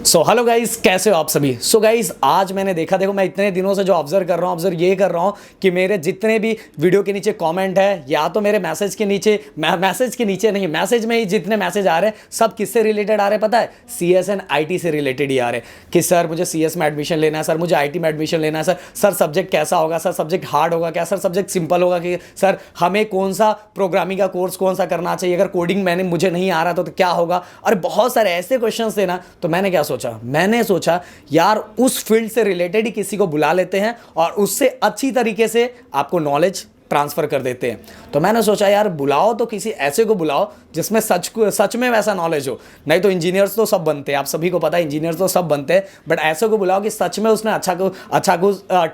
So hello guys, कैसे हो आप सभी। सो गाइस, आज मैंने देखा, देखो मैं इतने दिनों से जो ऑब्जर्व कर रहा हूँ, ऑब्जर्व ये कर रहा हूँ कि मेरे जितने भी वीडियो के नीचे कमेंट है या तो मेरे मैसेज के नीचे, मैसेज के नीचे नहीं, मैसेज में ही जितने मैसेज आ रहे हैं सब किससे रिलेटेड आ रहे हैं पता है? CSN IT से रिलेटेड ही आ रहे हैं कि सर मुझे CS में एडमिशन लेना है, सर मुझे IT में एडमिशन लेना है, सर सब्जेक्ट कैसा होगा, सर सब्जेक्ट हार्ड होगा क्या, सर सब्जेक्ट सिंपल होगा कि सर हमें कौन सा प्रोग्रामिंग का कोर्स कौन सा करना चाहिए, अगर कोडिंग मुझे नहीं आ रहा तो क्या होगा। और बहुत सारे ऐसे क्वेश्चन थे ना, तो मैंने क्या सोचा, मैंने सोचा यार उस फील्ड से रिलेटेड ही किसी को बुला लेते हैं और उससे अच्छी तरीके से आपको नॉलेज ट्रांसफर कर देते हैं। तो मैंने सोचा यार बुलाओ तो किसी ऐसे को बुलाओ जिसमें सच में वैसा नॉलेज हो। नहीं तो इंजीनियर्स तो सब बनते हैं, आप सभी को पता है इंजीनियर्स तो सब बनते हैं, बट ऐसे को बुलाओ कि सच में उसने अच्छा को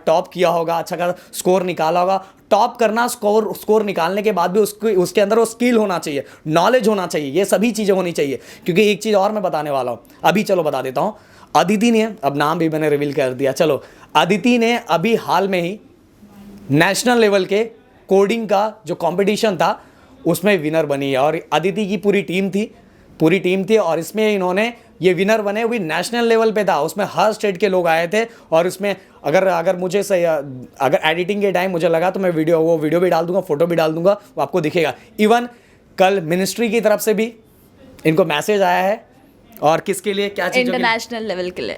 टॉप किया होगा, अच्छा का स्कोर निकाला होगा। टॉप करना, स्कोर निकालने के बाद भी उसके अंदर वो स्किल होना चाहिए, नॉलेज होना चाहिए, ये सभी चीज़ें होनी चाहिए। क्योंकि एक चीज़ और मैं बताने वाला हूँ, अभी चलो बता देता हूँ। अदिति ने, अब नाम भी मैंने रिवील कर दिया, चलो अदिति ने अभी हाल में ही नेशनल लेवल के कोडिंग का जो कंपटीशन था उसमें विनर बनी है। और अदिति की पूरी टीम थी और इसमें इन्होंने ये विनर बने हुए नेशनल लेवल पे था। उसमें हर स्टेट के लोग आए थे और इसमें अगर मुझे सही, अगर एडिटिंग के टाइम मुझे लगा तो मैं वीडियो भी डाल दूंगा, फोटो भी डाल दूंगा, वो आपको दिखेगा। इवन कल मिनिस्ट्री की तरफ से भी इनको मैसेज आया है। और किसके लिए, क्या चीज़, इंटरनेशनल लेवल के लिए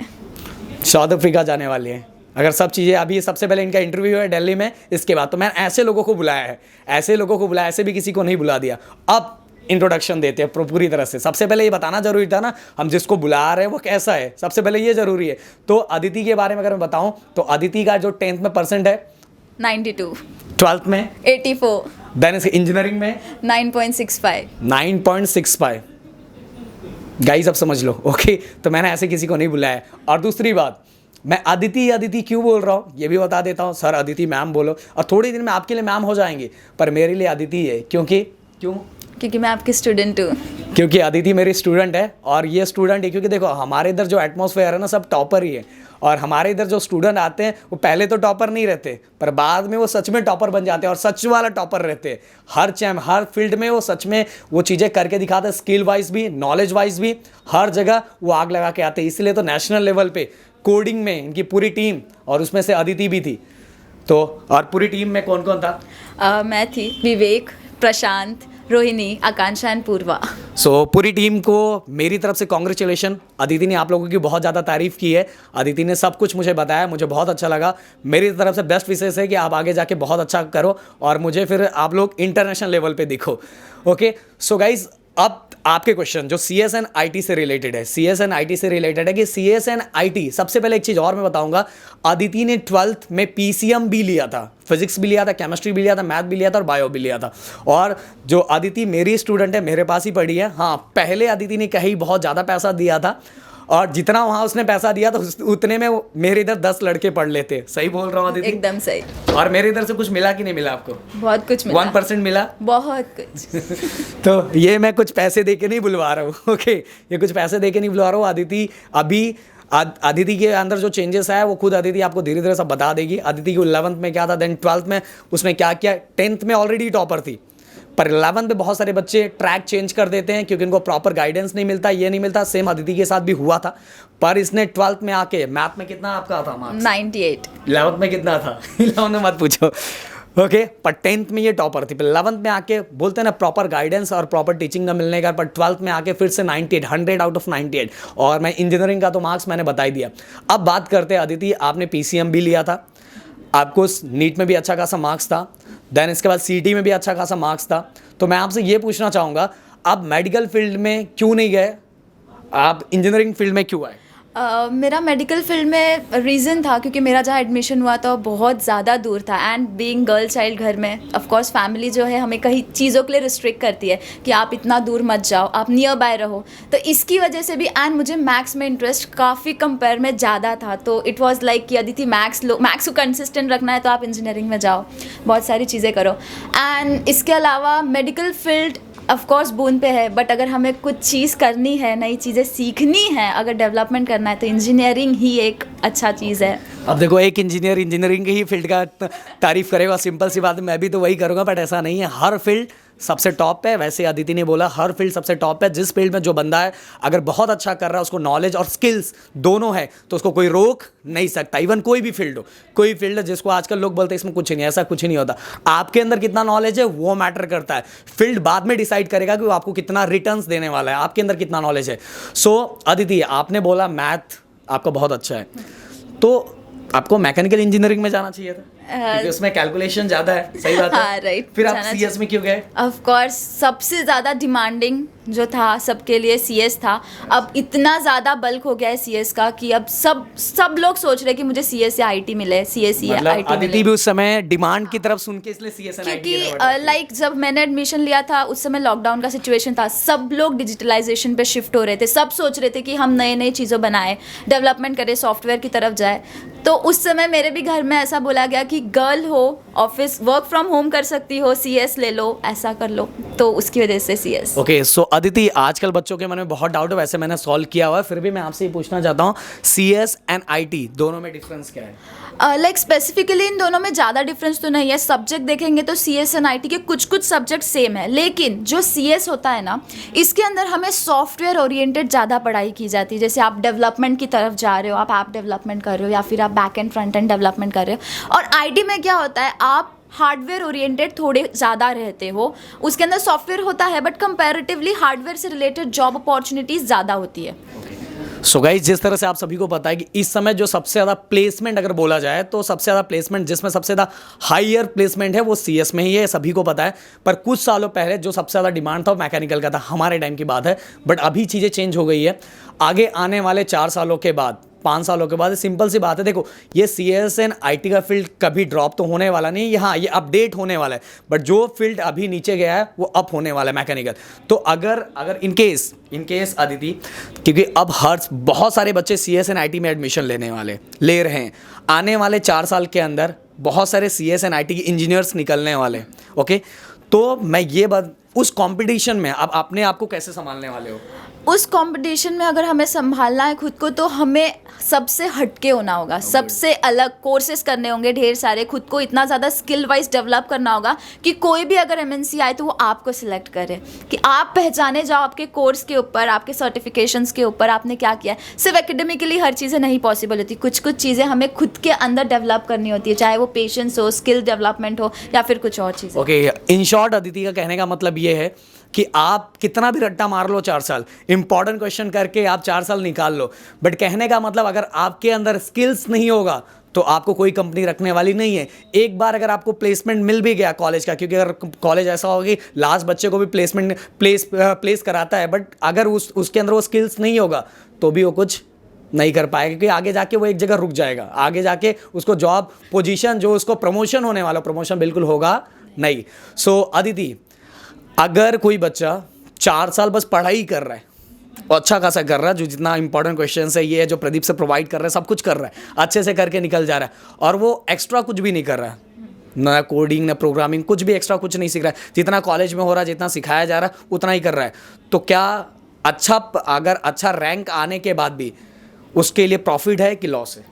साउथ अफ्रीका जाने वाली है। अगर सब चीज़ें, अभी सबसे पहले इनका इंटरव्यू है दिल्ली में, इसके बाद तो मैंने ऐसे लोगों को बुलाया है, ऐसे भी किसी को नहीं बुला दिया। अब इंट्रोडक्शन देते हैं पूरी तरह से। सबसे पहले ये बताना जरूरी था ना, हम जिसको बुला रहे हैं वो कैसा है, सबसे पहले ये जरूरी है। तो अदिति के बारे में अगर मैं बताऊं तो अदिति का जो 10th में परसेंट है 92, 12th में 84, देन इसके इंजीनियरिंग में 9.65। गाइस अब समझ लो, ओके। तो मैंने ऐसे किसी को नहीं बुलाया। और दूसरी बात, मैं अदिति क्यों बोल रहा हूँ ये भी बता देता हूँ। सर अदिति मैम बोलो, और थोड़ी दिन में आपके लिए मैम हो जाएंगे, पर मेरे लिए अदिति है। क्योंकि मैं आपकी स्टूडेंट हूँ। क्योंकि अदिति मेरी स्टूडेंट है। और ये स्टूडेंट है क्योंकि देखो हमारे इधर जो एटमॉस्फेयर है ना, सब टॉपर ही है। और हमारे इधर जो स्टूडेंट आते हैं वो पहले तो टॉपर नहीं रहते, पर बाद में वो सच में टॉपर बन जाते हैं और सच वाला टॉपर रहते हैं। हर फील्ड में वो सच में वो चीज़ें करके दिखाते हैं, स्किल वाइज भी, नॉलेज वाइज भी, हर जगह वो आग लगा के आते हैं। इसलिए तो नेशनल लेवल पे कोडिंग में इनकी पूरी टीम, और उसमें से अदिति भी थी। तो और पूरी टीम में कौन कौन था? मैं थी, विवेक, प्रशांत, रोहिणी, आकांक्षा एंड पूर्वा। सो पूरी टीम को मेरी तरफ से कॉन्ग्रेचुलेशन। अदिति ने आप लोगों की बहुत ज़्यादा तारीफ की है, अदिति ने सब कुछ मुझे बताया, मुझे बहुत अच्छा लगा। मेरी तरफ से बेस्ट विशेष है कि आप आगे जाके बहुत अच्छा करो और मुझे फिर आप लोग इंटरनेशनल लेवल पे दिखो। ओके, सो गाइज अब आपके क्वेश्चन जो CSN IT से रिलेटेड है, CSN IT से रिलेटेड है कि CSN IT, सबसे पहले एक चीज़ और मैं बताऊंगा, अदिति ने 12th में PCM भी लिया था, फिजिक्स भी लिया था, केमिस्ट्री भी लिया था, मैथ भी लिया था और बायो भी लिया था। और जो अदिति मेरी स्टूडेंट है, मेरे पास ही पढ़ी है। हाँ, पहले अदिति ने कहीं बहुत ज़्यादा पैसा दिया था और जितना वहाँ उसने पैसा दिया तो उतने में मेरे इधर 10 लड़के पढ़ लेते। सही बोल रहा हूँ अदिति? एकदम सही। और मेरे इधर से कुछ मिला कि नहीं मिला आपको? बहुत कुछ मिला। 1% मिला? बहुत कुछ। तो ये मैं कुछ पैसे दे के नहीं बुलवा रहा हूँ, ओके, ये कुछ पैसे दे के नहीं बुलवा रहा हूँ। अदिति के अंदर जो चेंजेस आया वो खुद अदिति आपको धीरे धीरे सब बता देगी। अदिति की 11th में क्या था, देन 12th में उसने क्या किया, 10th में ऑलरेडी टॉपर थी, पर 11th में बहुत सारे बच्चे ट्रैक चेंज कर देते हैं क्योंकि इनको प्रॉपर गाइडेंस नहीं मिलता, ये नहीं मिलता। सेम अदिति के साथ भी हुआ था। पर इसने 12th में आके, मैथ में कितना आपका था मार्क्स? 98। 11th में कितना था? 11th में मत पूछो, ओके। पर 10th में ये टॉपर थी, पर 11th में आके बोलते हैं ना प्रॉपर गाइडेंस और प्रॉपर टीचिंग का मिलने का, पर 12th में आके फिर से 98, 100 आउट ऑफ 98। और मैं इंजीनियरिंग का तो मार्क्स मैंने बता ही दिया। अब बात करते हैं अदिति, आपने PCM भी लिया था, आपको नीट में भी अच्छा खासा मार्क्स था, देन इसके बाद CT में भी अच्छा खासा मार्क्स था। तो मैं आपसे ये पूछना चाहूँगा, आप मेडिकल फील्ड में क्यों नहीं गए, आप इंजीनियरिंग फील्ड में क्यों आए? मेरा मेडिकल फील्ड में रीज़न था क्योंकि मेरा जहाँ एडमिशन हुआ था वो बहुत ज़्यादा दूर था। एंड बीइंग गर्ल चाइल्ड घर में ऑफ कोर्स फैमिली जो है हमें कई चीज़ों के लिए रिस्ट्रिक्ट करती है कि आप इतना दूर मत जाओ, आप नियर बाय रहो। तो इसकी वजह से भी, एंड मुझे मैथ्स में इंटरेस्ट काफ़ी कंपेयर में ज़्यादा था, तो इट वाज लाइक कि अदिति मैथ्स को कंसिस्टेंट रखना है तो आप इंजीनियरिंग में जाओ, बहुत सारी चीज़ें करो। एंड इसके अलावा मेडिकल फील्ड ऑफ कोर्स बून पे है, बट अगर हमें कुछ चीज़ करनी है, नई चीज़ें सीखनी है, अगर डेवलपमेंट करना है तो इंजीनियरिंग ही एक अच्छा चीज़ है। अब देखो, एक इंजीनियर इंजीनियरिंग की ही फील्ड का तारीफ करेगा, सिंपल सी बात है, मैं भी तो वही करूँगा, बट ऐसा नहीं है। हर फील्ड सबसे टॉप पे, वैसे अदिति ने बोला हर फील्ड सबसे टॉप पे। जिस फील्ड में जो बंदा है अगर बहुत अच्छा कर रहा है, उसको नॉलेज और स्किल्स दोनों है, तो उसको कोई रोक नहीं सकता। इवन कोई भी फील्ड हो, कोई फील्ड है जिसको आजकल लोग बोलते हैं इसमें कुछ नहीं, ऐसा कुछ नहीं होता। आपके अंदर कितना नॉलेज है वो मैटर करता है। फील्ड बाद में डिसाइड करेगा कि वो आपको कितना रिटर्न्स देने वाला है, आपके अंदर कितना नॉलेज है। सो अदिति, आपने बोला मैथ आपका बहुत अच्छा है, तो आपको मैकेनिकल इंजीनियरिंग में जाना चाहिए था, क्योंकि उसमें कैलकुलेशन ज़्यादा है। सही बात है। हाँ, राइट। फिर आप सीएस में क्यों गए? ऑफ कोर्स सबसे ज़्यादा डिमांडिंग जो था सबके लिए सीएस था। अब इतना ज़्यादा बल्क हो गया है सीएस का कि अब सब लोग सोच रहे हैं कि मुझे सीएस या आईटी मिले, सीएस या मतलब आईटी अदिति मिले। भी उस समय डिमांड की तरफ सुन के इसलिए सीएस एंड क्योंकि लाइक जब मैंने एडमिशन लिया था उस समय लॉकडाउन का सिचुएशन था, सब लोग डिजिटलाइजेशन पे शिफ्ट हो रहे थे, सब सोच रहे थे कि हम नए नई चीज़ों बनाएं, डेवलपमेंट करें, सॉफ्टवेयर की तरफ जाए। तो उस समय मेरे भी घर में ऐसा बोला गया कि गर्ल हो, ऑफिस वर्क फ्रॉम होम कर सकती हो, सीएस ले लो, ऐसा कर लो, तो उसकी वजह से सीएस। ओके, सो अदिति, आजकल बच्चों के मन में बहुत डाउट है, वैसे मैंने सॉल्व किया हुआ है, फिर भी मैं आपसे ये पूछना चाहता हूँ, सीएस एंड आईटी दोनों में डिफरेंस क्या है? लाइक स्पेसिफिकली इन दोनों में ज़्यादा डिफरेंस तो नहीं है। सब्जेक्ट देखेंगे तो सीएस एंड आईटी के कुछ सब्जेक्ट सेम है, लेकिन जो सीएस होता है ना, इसके अंदर हमें सॉफ्टवेयर ओरिएंटेड ज़्यादा पढ़ाई की जाती है। जैसे आप डेवलपमेंट की तरफ जा रहे हो, आप ऐप डेवलपमेंट कर रहे हो या फिर आप back and front end development कर रहे हो। और आईटी में क्या होता है, आप हार्डवेयर ओरिएंटेड थोड़े ज़्यादा रहते हो, उसके अंदर सॉफ्टवेयर होता है बट कंपैरेटिवली हार्डवेयर से रिलेटेड जॉब अपॉर्चुनिटीज़ ज़्यादा होती है। सो गाइस, जिस तरह से आप सभी को पता है कि इस समय जो सबसे ज़्यादा प्लेसमेंट अगर बोला जाए तो सबसे ज़्यादा प्लेसमेंट, जिसमें सबसे ज़्यादा हाईयर प्लेसमेंट है वो सीएस में ही है, सभी को पता है। पर कुछ सालों पहले जो सबसे ज़्यादा डिमांड था वो मैकेनिकल का था, हमारे टाइम की बात है। बट अभी चीज़ें चेंज हो गई है। आगे आने वाले 4 सालों के बाद, 5 सालों के बाद, सिंपल सी बात है, देखो ये सीएस एंड आईटी का फील्ड कभी ड्रॉप तो होने वाला नहीं है, हाँ ये अपडेट होने वाला है, बट जो फील्ड अभी नीचे गया है वो अप होने वाला है, मैकेनिकल। तो अगर इन केस अदिति, क्योंकि अब बहुत सारे बच्चे सीएस एंड आईटी में एडमिशन ले रहे हैं, आने वाले 4 साल के अंदर बहुत सारे सीएस एंड आईटी के इंजीनियर्स निकलने वाले, ओके। तो मैं ये बात, उस कंपटीशन में अब अपने आप को कैसे संभालने वाले हो? उस कंपटीशन में अगर हमें संभालना है खुद को, तो हमें सबसे हटके होना होगा, सबसे अलग कोर्सेज करने होंगे ढेर सारे, खुद को इतना ज़्यादा स्किल वाइज डेवलप करना होगा कि कोई भी अगर एमएनसी आए तो वो आपको सिलेक्ट करे, कि आप पहचाने जाओ आपके कोर्स के ऊपर, आपके सर्टिफिकेशंस के ऊपर आपने क्या किया है। सिर्फ एकेडमिकली हर चीज़ें नहीं पॉसिबल होती, कुछ चीज़ें हमें खुद के अंदर डेवलप करनी होती है, चाहे वो पेशेंस हो, स्किल डेवलपमेंट हो या फिर कुछ और चीज़ें। ओके, इन शॉर्ट अदिति का कहने का मतलब ये है कि आप कितना भी रट्टा मार लो 4 साल, इंपॉर्टेंट क्वेश्चन करके आप 4 साल निकाल लो, बट कहने का मतलब अगर आपके अंदर स्किल्स नहीं होगा तो आपको कोई कंपनी रखने वाली नहीं है। एक बार अगर आपको प्लेसमेंट मिल भी गया कॉलेज का, क्योंकि अगर कॉलेज ऐसा होगा कि लास्ट बच्चे को भी प्लेस कराता है, बट अगर उसके अंदर वो स्किल्स नहीं होगा तो भी वो कुछ नहीं कर पाएगा, क्योंकि आगे जाके वो एक जगह रुक जाएगा, आगे जाके उसको जॉब पोजीशन जो उसको प्रमोशन होने वाला, प्रमोशन बिल्कुल होगा नहीं। सो अदिति, अगर कोई बच्चा 4 साल बस पढ़ाई कर रहा है और अच्छा खासा कर रहा है, जो जितना इंपॉर्टेंट क्वेश्चन है ये है जो प्रदीप से प्रोवाइड कर रहा है, सब कुछ कर रहा है, अच्छे से करके निकल जा रहा है, और वो एक्स्ट्रा कुछ भी नहीं कर रहा है, ना कोडिंग ना प्रोग्रामिंग, कुछ भी एक्स्ट्रा कुछ नहीं सीख रहा है, जितना कॉलेज में हो रहा है, जितना सिखाया जा रहा है उतना ही कर रहा है, तो क्या अगर अच्छा रैंक आने के बाद भी उसके लिए प्रॉफिट है कि लॉस है?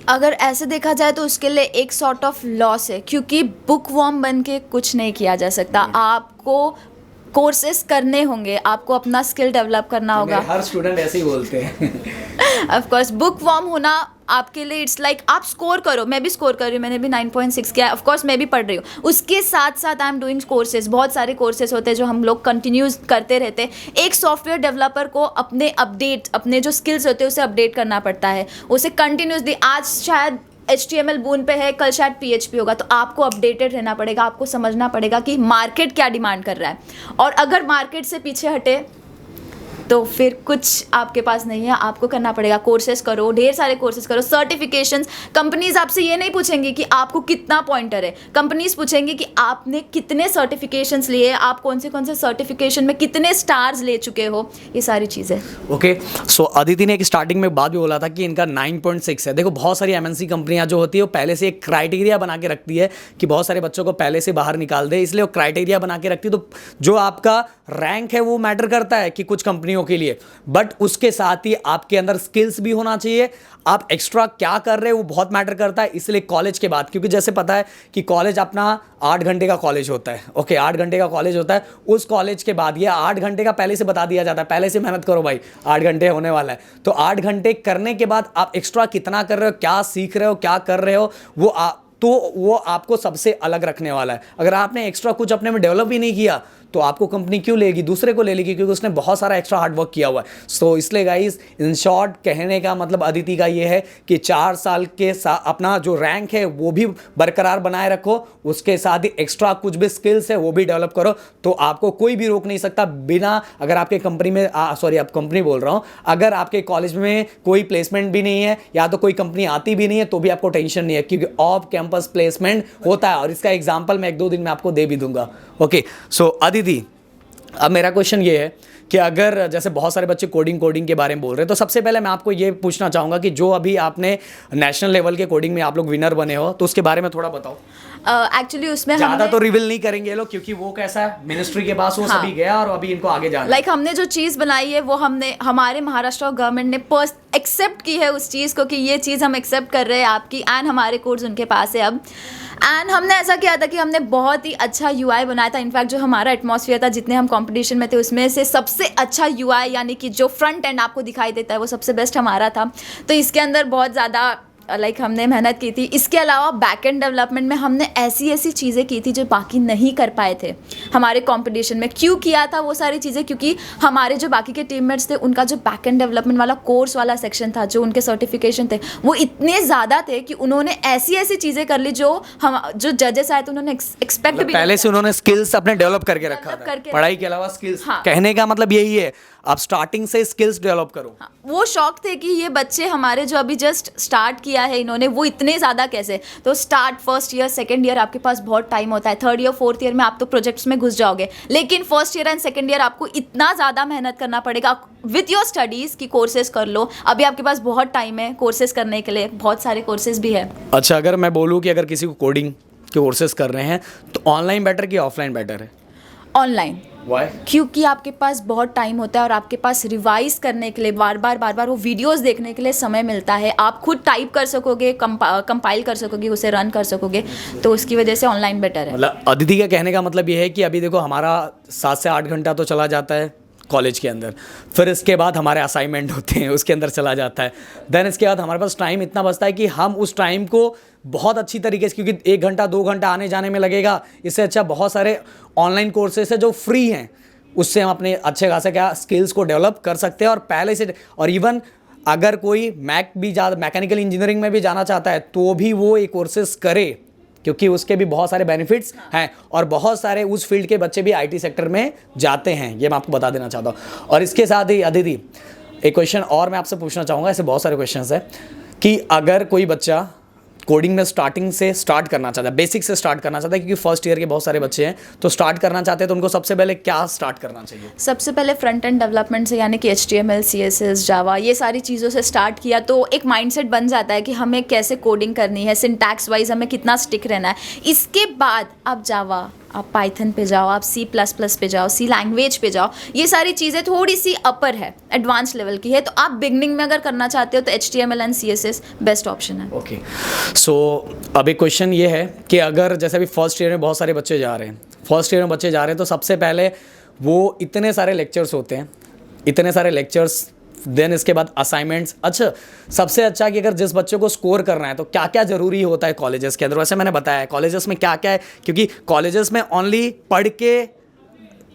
अगर ऐसे देखा जाए तो उसके लिए एक सॉर्ट ऑफ लॉस है, क्योंकि बुक वॉर्म बन के कुछ नहीं किया जा सकता। आपको कोर्सेज करने होंगे, आपको अपना स्किल डेवलप करना होगा। हर स्टूडेंट ऐसे ही बोलते हैं। ऑफ कोर्स बुक वॉर्म होना आपके लिए इट्स लाइक आप स्कोर करो, मैं भी स्कोर कर रही हूँ, मैंने भी 9.6 किया है, ऑफ कोर्स मैं भी पढ़ रही हूँ, उसके साथ साथ आई एम डूइंग कोर्सेज। बहुत सारे कोर्सेज होते हैं जो हम लोग कंटिन्यूज करते रहते हैं। एक सॉफ्टवेयर डेवलपर को अपने जो स्किल्स होते हैं उसे अपडेट करना पड़ता है, उसे कंटिन्यूसली, आज शायद HTML बून पे है, कल शायद PHP होगा, तो आपको अपडेटेड रहना पड़ेगा, आपको समझना पड़ेगा कि मार्केट क्या डिमांड कर रहा है, और अगर मार्केट से पीछे हटे तो फिर कुछ आपके पास नहीं है, आपको करना पड़ेगा। कोर्सेज करो, ढेर सारे कोर्सेज करो, सर्टिफिकेशंस। कंपनीज आपसे ये नहीं पूछेंगी कि आपको कितना पॉइंटर है, कंपनीज पूछेंगी कि आपने कितने सर्टिफिकेशंस लिए, आप कौन से सर्टिफिकेशन में कितने स्टार्स ले चुके हो, ये सारी चीज़ें। ओके, सो अदिति ने एक स्टार्टिंग में बात भी बोला था कि इनका 9.6 है। देखो बहुत सारी MNC कंपनियां जो होती है वो पहले से एक क्राइटेरिया बना के रखती है कि बहुत सारे बच्चों को पहले से बाहर निकाल दे, इसलिए वो क्राइटेरिया बना के रखती है। तो जो आपका रैंक है वो मैटर करता है कि कुछ कंपनी कंपनियों के लिए, बट उसके साथ ही आपके अंदर स्किल्स भी होना चाहिए। आप एक्स्ट्रा क्या कर रहे हो वो बहुत मैटर करता है। इसलिए कॉलेज के बाद, क्योंकि जैसे पता है कि कॉलेज अपना 8 घंटे का कॉलेज होता है, ओके 8 घंटे का कॉलेज होता है। उस कॉलेज के बाद ये 8 घंटे का पहले से बता दिया जाता है, पहले से मेहनत करो भाई, 8 घंटे होने वाला है। तो 8 घंटे करने के बाद आप एक्स्ट्रा कितना कर रहे हो, क्या सीख रहे हो, क्या कर रहे हो, वो आपको सबसे अलग रखने वाला है। अगर आपने एक्स्ट्रा कुछ अपने में डेवलप ही नहीं किया तो आपको कंपनी क्यों लेगी, दूसरे को ले लेगी, क्योंकि उसने बहुत सारा एक्स्ट्रा हार्ड वर्क किया हुआ है। सो इसलिए गाइस, इन शॉर्ट कहने का मतलब अदिति का ये है कि 4 साल के अपना जो रैंक है वो भी बरकरार बनाए रखो, उसके साथ ही एक्स्ट्रा कुछ भी स्किल्स है वो भी डेवलप करो, तो आपको कोई भी रोक नहीं सकता। बिना अगर आपके कंपनी में सॉरी आप कंपनी बोल रहा हूँ, अगर आपके कॉलेज में कोई प्लेसमेंट भी नहीं है या तो कोई कंपनी आती भी नहीं है तो भी आपको टेंशन नहीं है, क्योंकि ऑफ कैंपस प्लेसमेंट होता है। और इसका एग्जाम्पल मैं 1-2 दिन में आपको दे भी दूंगा। ओके, सो अदिति, अब मेरा क्वेश्चन ये है कि अगर जैसे बहुत सारे बच्चे कोडिंग के बारे में बोल रहे हैं, तो सबसे पहले मैं आपको ये पूछना चाहूँगा कि जो अभी आपने नेशनल लेवल के कोडिंग में आप लोग विनर बने हो, तो उसके बारे में थोड़ा बताओ। एक्चुअली उसमें ज़्यादा तो रिवील नहीं करेंगे ये लोग, क्योंकि वो कैसा है, मिनिस्ट्री के पास वो सभी गया और अभी इनको आगे जाना लाइक हमने जो चीज़ बनाई है वो हमारे महाराष्ट्र गवर्नमेंट ने एक्सेप्ट की है उस चीज़ को, कि ये चीज़ हम एक्सेप्ट कर रहे हैं आपकी, एंड हमारे कोड्स उनके पास है अब। एंड हमने ऐसा किया था कि हमने बहुत ही अच्छा यूआई बनाया था। इनफैक्ट जो हमारा एटमॉस्फेयर था, जितने हम कंपटीशन में थे उसमें से सबसे अच्छा यूआई, यानी कि जो फ्रंट एंड आपको दिखाई देता है वो सबसे बेस्ट हमारा था। तो इसके अंदर बहुत ज़्यादा हमने मेहनत की थी। इसके अलावा बैक एंड डेवलपमेंट में हमने ऐसी चीज़ें की थी जो बाकी नहीं कर पाए थे हमारे कंपटीशन में। क्यों किया था वो सारी चीज़ें, क्योंकि हमारे जो बाकी के टीममेट्स थे उनका जो बैक एंड डेवलपमेंट वाला कोर्स वाला सेक्शन था, जो उनके सर्टिफिकेशन थे वो इतने ज़्यादा थे कि उन्होंने ऐसी चीज़ें कर ली जो जजेस आए थे उन्होंने एक्सपेक्ट भी पहले से उन्होंने स्किल्स अपने डेवलप करके रखा था, पढ़ाई के अलावा स्किल्स। हाँ। कहने का मतलब यही है, आप स्टार्टिंग से स्किल्स डेवलप करो। हाँ, वो शौक थे कि ये बच्चे हमारे जो अभी जस्ट स्टार्ट किया है इन्होंने, वो इतने ज़्यादा कैसे। तो start first year second year आपके पास बहुत टाइम होता है, थर्ड ईयर फोर्थ ईयर में आप तो प्रोजेक्ट्स में घुस जाओगे, लेकिन first year and second year आपको इतना ज़्यादा मेहनत करना पड़ेगा विथ योर स्टडीज़ की कोर्सेज कर लो। अभी आपके पास बहुत टाइम है कोर्सेज करने के लिए, बहुत सारे कोर्सेज भी है। अच्छा, अगर मैं बोलूँ कि अगर किसी को कोडिंग के कोर्सेज कर रहे हैं तो ऑनलाइन बेटर कि ऑफलाइन बेटर है? ऑनलाइन। Why? क्योंकि आपके पास बहुत टाइम होता है और आपके पास रिवाइज करने के लिए बार बार वो वीडियोस देखने के लिए समय मिलता है। आप खुद टाइप कर सकोगे, कंपाइल कर सकोगे, उसे रन कर सकोगे, तो उसकी वजह से ऑनलाइन बेटर है। मतलब अदिति का कहने का मतलब ये है कि अभी देखो हमारा 7 से 8 घंटा तो चला जाता है कॉलेज के अंदर, फिर इसके बाद हमारे असाइनमेंट होते हैं उसके अंदर चला जाता है, देन इसके बाद हमारे पास टाइम इतना बचता है कि हम उस टाइम को बहुत अच्छी तरीके से, क्योंकि 1 घंटा 2 घंटा आने जाने में लगेगा, इससे अच्छा बहुत सारे ऑनलाइन कोर्सेस है जो फ्री हैं, उससे हम अपने अच्छे खासे क्या स्किल्स को डेवलप कर सकते हैं। और पहले से, और इवन अगर कोई मैकेनिकल इंजीनियरिंग में भी जाना चाहता है तो भी वो ये कोर्सेस करे, क्योंकि उसके भी बहुत सारे बेनिफिट्स हैं और बहुत सारे उस फील्ड के बच्चे भी आईटी सेक्टर में जाते हैं, ये मैं आपको बता देना चाहता हूँ। और इसके साथ ही अदिति, एक क्वेश्चन और मैं आपसे पूछना चाहूँगा, ऐसे बहुत सारे क्वेश्चंस हैं कि अगर कोई बच्चा कोडिंग में स्टार्टिंग से स्टार्ट करना चाहता है, बेसिक से स्टार्ट करना चाहता है, क्योंकि फर्स्ट ईयर के बहुत सारे बच्चे हैं तो स्टार्ट करना चाहते हैं, तो उनको सबसे पहले क्या स्टार्ट करना चाहिए? सबसे पहले फ्रंट एंड डेवलपमेंट से, यानी कि HTML CSS जावा ये सारी चीज़ों से स्टार्ट किया तो एक माइंडसेट बन जाता है कि हमें कैसे कोडिंग करनी है, सिंटैक्स वाइज हमें कितना स्टिक रहना है। इसके बाद आप जावा, आप पाइथन पे जाओ, आप C++ पे जाओ, C लैंग्वेज पे जाओ, ये सारी चीज़ें थोड़ी सी अपर है, एडवांस लेवल की है। तो आप बिगनिंग में अगर करना चाहते हो तो HTML and CSS best option है। ओके, सो अब एक क्वेश्चन ये है कि अगर जैसे अभी फर्स्ट ईयर में बहुत सारे बच्चे जा रहे हैं, तो सबसे पहले वो इतने सारे लेक्चर्स होते हैं, इतने सारे लेक्चर्स, देन इसके बाद असाइनमेंट्स। अच्छा, सबसे अच्छा कि अगर जिस बच्चे को स्कोर करना है तो क्या क्या ज़रूरी होता है कॉलेजेस के अंदर? वैसे मैंने बताया है कॉलेजेस में क्या क्या है, क्योंकि कॉलेजेस में ओनली पढ़ के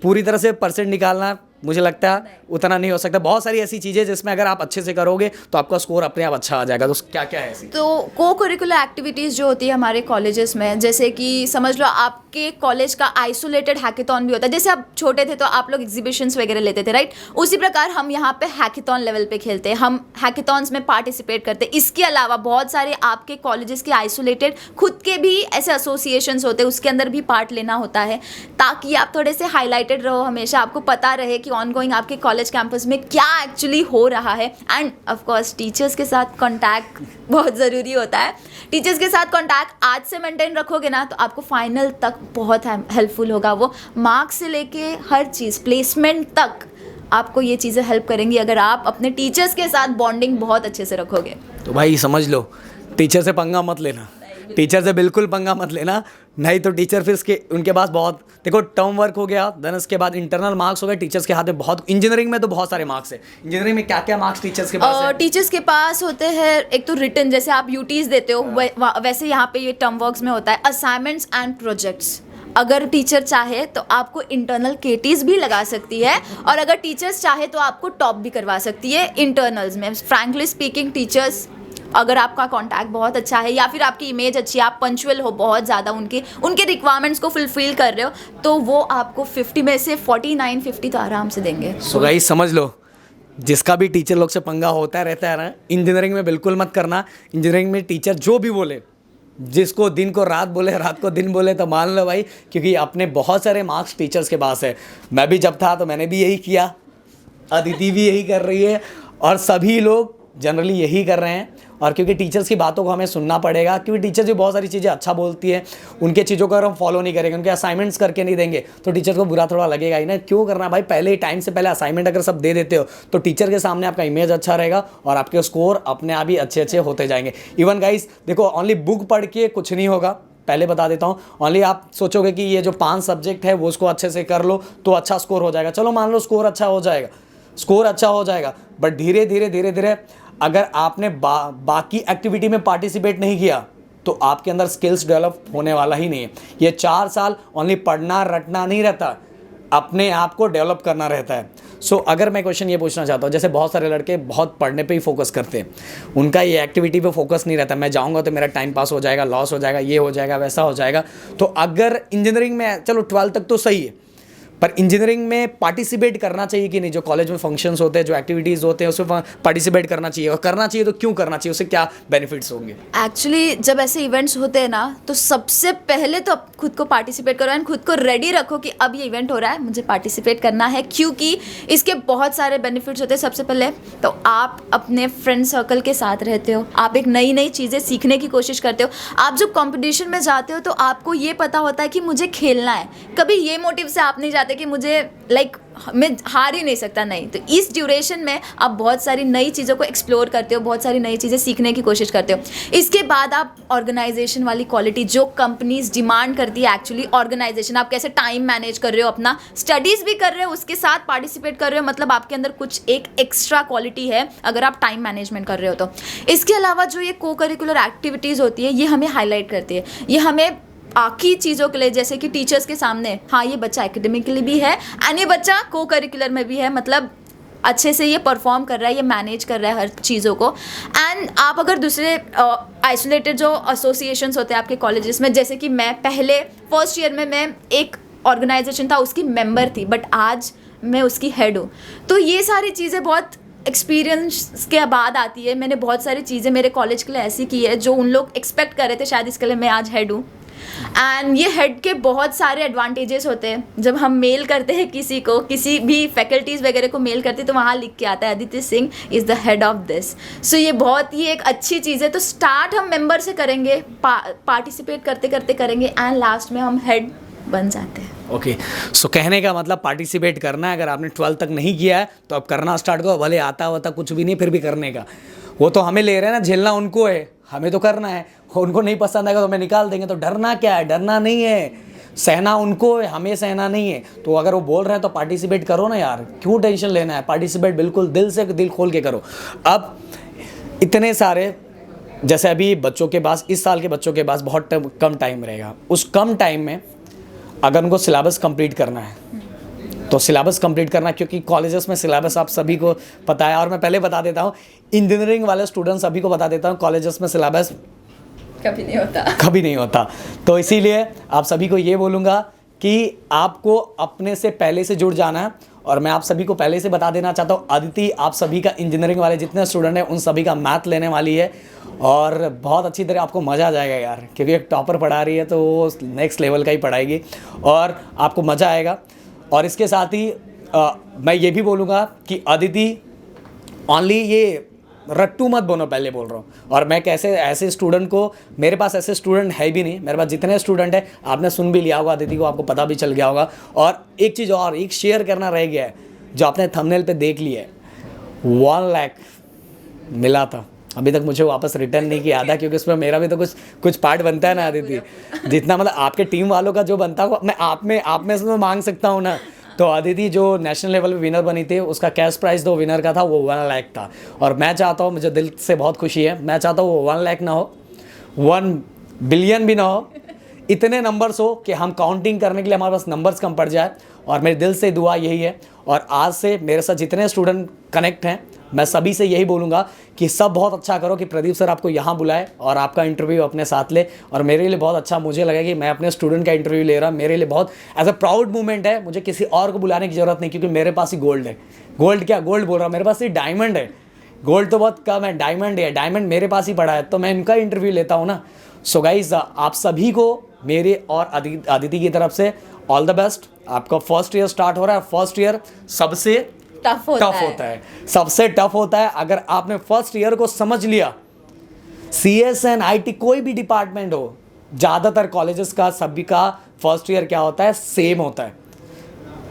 पूरी तरह से परसेंट निकालना मुझे लगता है उतना नहीं हो सकता। बहुत सारी ऐसी चीज़ें जिसमें अगर आप अच्छे से करोगे तो आपका स्कोर अपने आप अच्छा आ जाएगा। तो क्या क्या है ऐसी? तो को करिकुलर एक्टिविटीज़ जो होती है हमारे कॉलेजेस में, जैसे कि समझ लो आपके कॉलेज का आइसोलेटेड हैकेथॉन भी होता है। जैसे आप छोटे थे तो आप लोग एग्जीबिशंस वगैरह लेते थे, राइट? उसी प्रकार हम यहाँ पे हैकेथॉन लेवल पे खेलते हैं, हम हैकेथॉन्स में पार्टिसिपेट करते हैं। इसके अलावा बहुत सारे आपके कॉलेजेस के आइसोलेटेड खुद के भी ऐसे एसोसिएशंस होते हैं, उसके अंदर भी पार्ट लेना होता है, ताकि आप थोड़े से हाईलाइटेड रहो, हमेशा आपको पता रहे कि ऑनगोइंग आपके कॉलेज कैंपस में क्या एक्चुअली हो रहा है। एंड ऑफ कोर्स टीचर्स के साथ कांटेक्ट बहुत ज़रूरी होता है। टीचर्स के साथ कांटेक्ट आज से मेंटेन रखोगे ना तो आपको फाइनल तक बहुत हेल्पफुल होगा। वो मार्क्स से लेके हर चीज़, प्लेसमेंट तक आपको ये चीज़ें हेल्प करेंगी अगर आप अपने टीचर्स के साथ बॉन्डिंग बहुत अच्छे से रखोगे। तो भाई समझ लो, टीचर से पंगा मत लेना, टीचर से बिल्कुल पंगा मत लेना, नहीं तो टीचर फिर उनके पास बहुत, देखो टर्म वर्क हो गया, देन उसके बाद इंटरनल मार्क्स हो गए, टीचर्स के हाथ में बहुत, इंजीनियरिंग में तो बहुत सारे मार्क्स है। इंजीनियरिंग में क्या क्या मार्क्स टीचर्स के पास है? टीचर्स के पास होते हैं एक तो रिटन, जैसे आप यूटीज देते हो वैसे यहाँ पे ये टर्म वर्क्स में होता है असाइनमेंट्स एंड प्रोजेक्ट्स। अगर टीचर चाहे तो आपको इंटरनल केटीज भी लगा सकती है, और अगर टीचर्स चाहे तो आपको टॉप भी करवा सकती है इंटरनल्स में। फ्रैंकली स्पीकिंग टीचर्स, अगर आपका कांटेक्ट बहुत अच्छा है या फिर आपकी इमेज अच्छी है, आप पंचुअल हो बहुत ज़्यादा, उनके रिक्वायरमेंट्स को फुलफिल कर रहे हो, तो वो आपको 50 में से 49-50 तो आराम से देंगे। सो गाइस समझ लो, जिसका भी टीचर लोग से पंगा होता रहता है ना, इंजीनियरिंग में बिल्कुल मत करना। इंजीनियरिंग में टीचर जो भी बोले, जिसको दिन को रात बोले, रात को दिन बोले, तो मान लो भाई, क्योंकि अपने बहुत सारे मार्क्स टीचर्स के पास है। मैं भी जब था तो मैंने भी यही किया, अदिति भी यही कर रही है, और सभी लोग जनरली यही कर रहे हैं। और क्योंकि टीचर्स की बातों को हमें सुनना पड़ेगा, क्योंकि टीचर्स भी बहुत सारी चीज़ें अच्छा बोलती है, उनके चीज़ों को अगर हम फॉलो नहीं करेंगे, उनके असाइनमेंट्स करके नहीं देंगे, तो टीचर को बुरा थोड़ा लगेगा ही ना। क्यों करना भाई, पहले ही टाइम से पहले असाइनमेंट अगर सब दे देते हो तो टीचर के सामने आपका इमेज अच्छा रहेगा और आपके स्कोर अपने आप ही अच्छे अच्छे होते जाएंगे। इवन गाइस देखो, ओनली बुक पढ़ के कुछ नहीं होगा, पहले बता देता हूँ। ओनली आप सोचोगे कि ये जो 5 सब्जेक्ट है वो उसको अच्छे से कर लो तो अच्छा स्कोर हो जाएगा। चलो मान लो स्कोर अच्छा हो जाएगा, बट धीरे धीरे अगर आपने बाकी एक्टिविटी में पार्टिसिपेट नहीं किया तो आपके अंदर स्किल्स डेवलप होने वाला ही नहीं है। ये 4 साल ओनली पढ़ना रटना नहीं रहता, अपने आप को डेवलप करना रहता है। सो अगर मैं क्वेश्चन ये पूछना चाहता हूँ, जैसे बहुत सारे लड़के बहुत पढ़ने पे ही फोकस करते हैं, उनका ये एक्टिविटी पे फोकस नहीं रहता, मैं जाऊँगा तो मेरा टाइम पास हो जाएगा, लॉस हो जाएगा, ये हो जाएगा, वैसा हो जाएगा। तो अगर इंजीनियरिंग में, चलो 12 तक तो सही है, पर इंजीनियरिंग में पार्टिसिपेट करना चाहिए कि नहीं? जो कॉलेज में फंक्शंस होते हैं, जो एक्टिविटीज़ होते हैं, उसमें पार्टिसिपेट करना चाहिए, और करना चाहिए तो क्यों करना चाहिए, उससे क्या बेनिफिट्स होंगे? एक्चुअली जब ऐसे इवेंट्स होते हैं ना, तो सबसे पहले तो खुद को पार्टिसिपेट करो एंड खुद को रेडी रखो कि अब ये इवेंट हो रहा है, मुझे पार्टिसिपेट करना है, क्योंकि इसके बहुत सारे बेनिफिट्स होते हैं। सबसे पहले तो आप अपने फ्रेंड सर्कल के साथ रहते हो, आप एक नई नई चीज़ें सीखने की कोशिश करते हो। आप जब कॉम्पिटिशन में जाते हो तो आपको ये पता होता है कि मुझे खेलना है, कभी ये मोटिव से आप नहीं जाते कि मुझे मैं हार ही नहीं सकता, नहीं। तो इस ड्यूरेशन में आप बहुत सारी नई चीज़ों को एक्सप्लोर करते हो, बहुत सारी नई चीज़ें सीखने की कोशिश करते हो। इसके बाद आप ऑर्गेनाइजेशन वाली क्वालिटी जो कंपनीज डिमांड करती है, एक्चुअली ऑर्गेनाइजेशन, आप कैसे टाइम मैनेज कर रहे हो, अपना स्टडीज़ भी कर रहे हो, उसके साथ पार्टिसिपेट कर रहे हो, मतलब आपके अंदर कुछ एक एक्स्ट्रा क्वालिटी है अगर आप टाइम मैनेजमेंट कर रहे हो तो। इसके अलावा जो ये को करिकुलर एक्टिविटीज़ होती है, ये हमें हाईलाइट करती है, ये हमें बाकी चीज़ों के लिए, जैसे कि टीचर्स के सामने, हाँ ये बच्चा एकेडमिकली भी है एंड ये बच्चा को करिकुलर में भी है, मतलब अच्छे से ये परफॉर्म कर रहा है, ये मैनेज कर रहा है हर चीज़ों को। एंड आप अगर दूसरे आइसोलेटेड जो एसोसिएशंस होते हैं आपके कॉलेजेस में, जैसे कि मैं पहले फर्स्ट ईयर में मैं एक ऑर्गेनाइजेशन था उसकी मेंबर थी, बट आज मैं उसकी हेड हूँ। तो ये सारी चीज़ें बहुत एक्सपीरियंस के बाद आती है। मैंने बहुत सारी चीज़ें मेरे कॉलेज के लिए ऐसी की है जो उन लोग एक्सपेक्ट कर रहे थे, शायद इसके लिए मैं आज हेड हूँ। एंड ये हेड के बहुत सारे एडवांटेजेस होते हैं। जब हम मेल करते हैं किसी को, किसी भी फैकल्टीज़ वगैरह को मेल करते हैं, तो वहाँ लिख के आता है Aditi Singh is the head of this. So ये बहुत ही एक अच्छी चीज़ है। तो स्टार्ट हम मेंबर से करेंगे, पार्टिसिपेट करते करते करेंगे एंड लास्ट में हम हेड बन जाते हैं। ओके, सो कहने का मतलब पार्टिसिपेट करना है। अगर आपने 12 तक नहीं किया है तो अब करना स्टार्ट करो, भले आता होता कुछ भी नहीं, फिर भी करने का। वो तो हमें ले रहे हैं ना, झेलना उनको है, हमें तो करना है। उनको नहीं पसंद आएगा तो हमें निकाल देंगे, तो डरना क्या है? डरना नहीं है, सहना उनको है, हमें सहना नहीं है। तो अगर वो बोल रहे हैं तो पार्टिसिपेट करो ना यार, क्यों टेंशन लेना है? पार्टिसिपेट बिल्कुल दिल से, दिल खोल के करो। अब इतने सारे, जैसे अभी बच्चों के पास, इस साल के बच्चों के पास बहुत कम टाइम रहेगा, उस कम टाइम में अगर उनको सिलेबस कंप्लीट करना है तो सिलेबस कंप्लीट करना, क्योंकि कॉलेजेस में सिलेबस आप सभी को पता है। और मैं पहले बता देता हूँ, इंजीनियरिंग वाले स्टूडेंट्स सभी को बता देता हूँ, कॉलेजेस में सिलेबस कभी नहीं होता। तो इसीलिए आप सभी को ये बोलूँगा कि आपको अपने से पहले से जुड़ जाना है। और मैं आप सभी को पहले से बता देना चाहता हूँ, अदिति आप सभी का, इंजीनियरिंग वाले जितने स्टूडेंट हैं उन सभी का मैथ लेने वाली है, और बहुत अच्छी तरह आपको मज़ा आ जाएगा यार, क्योंकि एक टॉपर पढ़ा रही है तो वो नेक्स्ट लेवल का ही पढ़ाएगी और आपको मज़ा आएगा। और इसके साथ ही मैं ये भी बोलूँगा कि अदिति ओनली ये रट्टू मत बनो, पहले बोल रहा हूँ। और मैं कैसे ऐसे स्टूडेंट को, मेरे पास ऐसे स्टूडेंट है भी नहीं, मेरे पास जितने स्टूडेंट हैं आपने सुन भी लिया होगा, अदिति को आपको पता भी चल गया होगा। और एक चीज़ और, एक शेयर करना रह गया है, जो आपने थंबनेल पे देख लिया है, 1 लाख मिला था। अभी तक मुझे वापस रिटर्न नहीं किया आधा, क्योंकि उसमें मेरा भी तो कुछ पार्ट बनता है ना अदिति, जितना मतलब आपके टीम वालों का जो बनता है मैं आप में से तो मांग सकता हूँ ना। तो अदिति जो नेशनल लेवल पे विनर बनी थी, उसका कैश प्राइस जो विनर का था वो 1 लाख था। और मैं चाहता हूँ, मुझे दिल से बहुत खुशी है, मैं चाहता हूँ वो 1 लाख ना हो, 1 बिलियन भी ना हो, इतने नंबर्स हो कि हम काउंटिंग करने के लिए हमारे पास नंबर्स कम पड़ जाए। और मेरे दिल से दुआ यही है। और आज से मेरे साथ जितने स्टूडेंट कनेक्ट हैं, मैं सभी से यही बोलूँगा कि सब बहुत अच्छा करो कि प्रदीप सर आपको यहाँ बुलाए और आपका इंटरव्यू अपने साथ ले। और मेरे लिए बहुत अच्छा मुझे लगा कि मैं अपने स्टूडेंट का इंटरव्यू ले रहा, मेरे लिए बहुत एज अ प्राउड मोमेंट है। मुझे किसी और को बुलाने की ज़रूरत नहीं, क्योंकि मेरे पास ही गोल्ड है। गोल्ड क्या, गोल्ड बोल रहा हूँ, मेरे पास ही डायमंड है। गोल्ड तो बहुत कम है, डायमंड है, डायमंड मेरे पास ही पड़ा है, तो मैं इनका इंटरव्यू लेता हूँ ना। सो गाइज, आप सभी को मेरे और अदिति की तरफ से ऑल द बेस्ट। आपका फर्स्ट ईयर स्टार्ट हो रहा है। फर्स्ट ईयर सबसे टफ होता है, सबसे टफ होता है। अगर आपने फर्स्ट ईयर को समझ लिया, CSN IT कोई भी डिपार्टमेंट हो, ज़्यादातर कॉलेजेस का सभी का फर्स्ट ईयर क्या होता है, सेम होता है।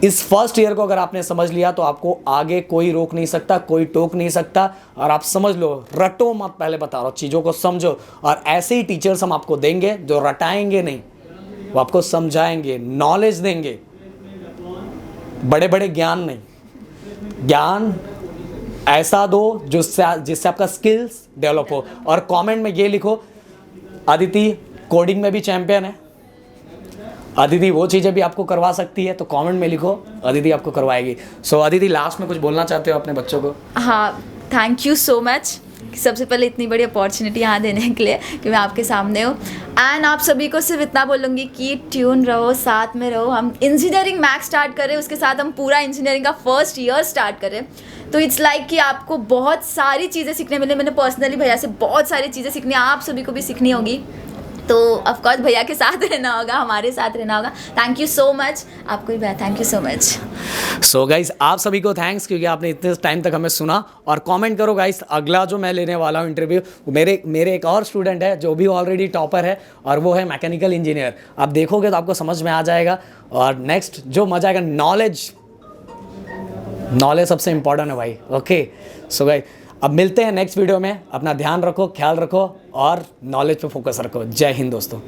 इस फर्स्ट ईयर को अगर आपने समझ लिया तो आपको आगे कोई रोक नहीं सकता, कोई टोक नहीं सकता। और आप समझ लो, रटो मत, पहले बता रहा हूँ, चीज़ों को समझो। और ऐसे ही टीचर्स हम आपको देंगे जो रटाएंगे नहीं, वो आपको समझाएंगे, नॉलेज देंगे, बड़े बड़े ज्ञान नहीं। ज्ञान ऐसा दो जिससे आपका स्किल्स डेवलप हो। और कमेंट में ये लिखो, अदिति कोडिंग में भी चैंपियन है, अदिति वो चीज़ें भी आपको करवा सकती है, तो कमेंट में लिखो, अदिति आपको करवाएगी। सो अदिति, लास्ट में कुछ बोलना चाहते हो अपने बच्चों को? हाँ, थैंक यू सो मच सबसे पहले इतनी बड़ी अपॉर्चुनिटी यहाँ देने के लिए कि मैं आपके सामने हूँ। एंड आप सभी को सिर्फ इतना बोलूँगी कि ट्यून रहो, साथ में रहो। हम इंजीनियरिंग मैथ्स स्टार्ट करें, उसके साथ हम पूरा इंजीनियरिंग का फर्स्ट ईयर स्टार्ट करें, तो इट्स लाइक कि आपको बहुत सारी चीज़ें सीखने मिले। मैंने पर्सनली भैया से बहुत सारी चीज़ें सीखनी, आप सभी को भी सीखनी होगी। तो ऑफकोर्स भैया के साथ रहना होगा, हमारे साथ रहना होगा। थैंक यू सो मच, आपको भी भैया thank you so much. So guys, आप सभी को थैंक्स, क्योंकि आपने इतने टाइम तक हमें सुना। और कमेंट करो गाइस, अगला जो मैं लेने वाला हूँ इंटरव्यू, मेरे एक और स्टूडेंट है जो भी ऑलरेडी टॉपर है, और वो है मैकेनिकल इंजीनियर। आप देखोगे तो आपको समझ में आ जाएगा। और नेक्स्ट जो मजा आएगा, नॉलेज सबसे इंपॉर्टेंट है भाई। ओके, सो गाइस, अब मिलते हैं नेक्स्ट वीडियो में। अपना ध्यान रखो, ख्याल रखो और नॉलेज पे फोकस रखो। जय हिंद दोस्तों।